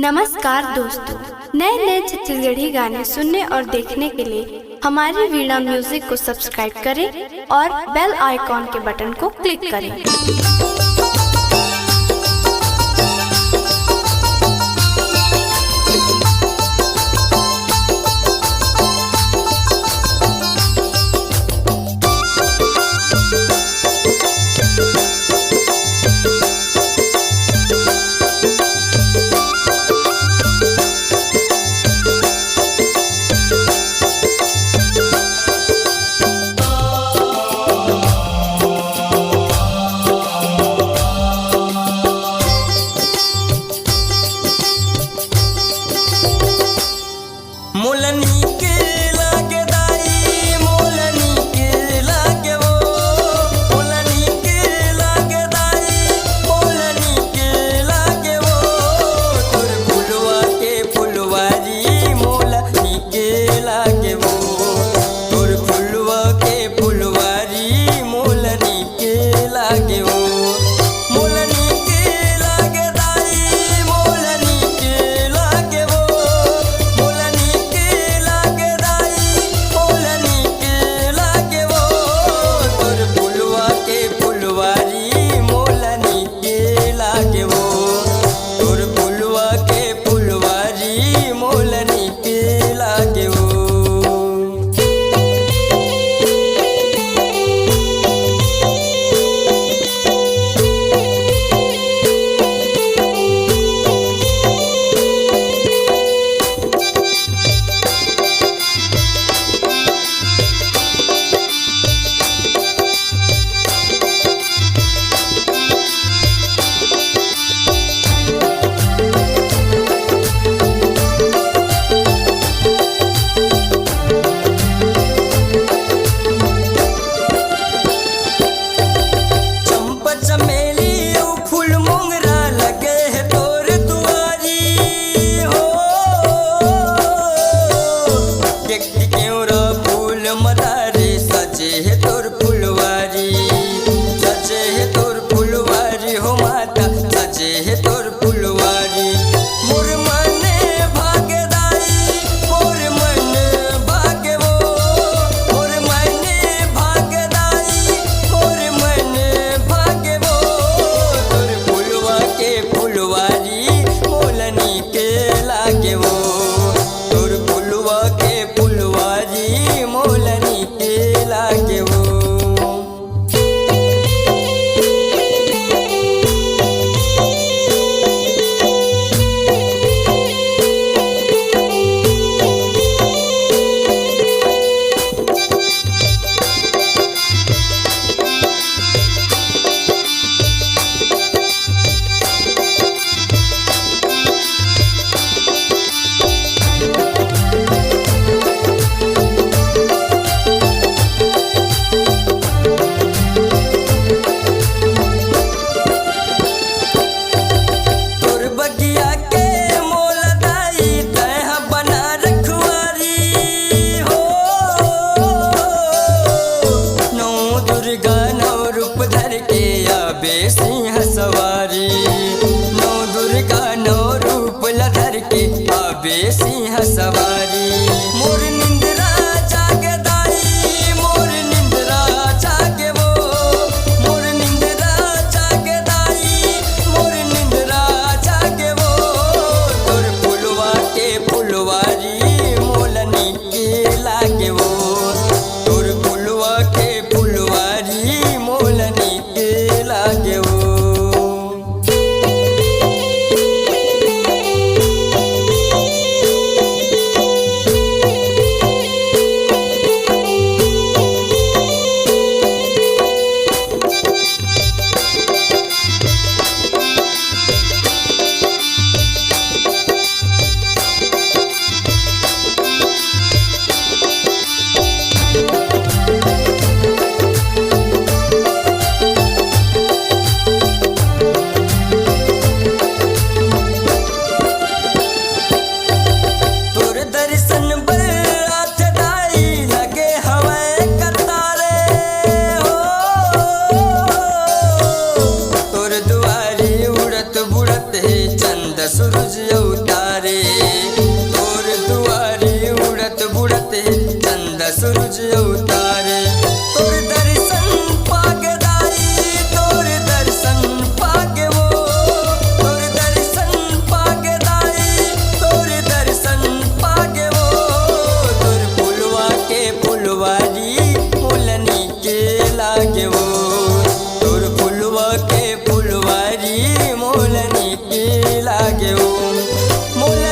नमस्कार दोस्तों, नए नए छत्तीसगढ़ी गाने सुनने और देखने के लिए हमारी वीणा म्यूजिक को सब्सक्राइब करें और बेल आइकॉन के बटन को क्लिक करें। मोलनी के लागे दाई मोलनी के लागे वो मोलनी के लागे दाई मोलनी के लागे वो तोर फुलवा के फुलवारी मोलनी के लागे वो तोर फुलवा के फुलवारी मोलनी के लागे वो मोलनी के लागे दाई मोलनी के लागे वो सिंह सवारी नौ दुर्गा नौ रूप लधर के आबे सिंह सवारी मोर निंद्रा जागे दाई मोर निंद्रा जागे वो मोर निंद्रा जागे दाई मोर निंद्रा जागे वो तोर फुलवा के फुलवारी मोलनी के लागे वो तोर फुलवा के फुलवारी मोलनी के लागे वो। अवतारे तोर दुआरे उड़त बुड़त चंद सूरज अवतारे तोर दर्शन पाके दाई तोर दर्शन पाके वो तोर दर्शन पाके दाई तोर दर्शन पाके वो तोर फुलवा के फुलवारी मोलनी के लागे वो तोर फुलवा के फुलवारी मोलनी के लागे वो मोल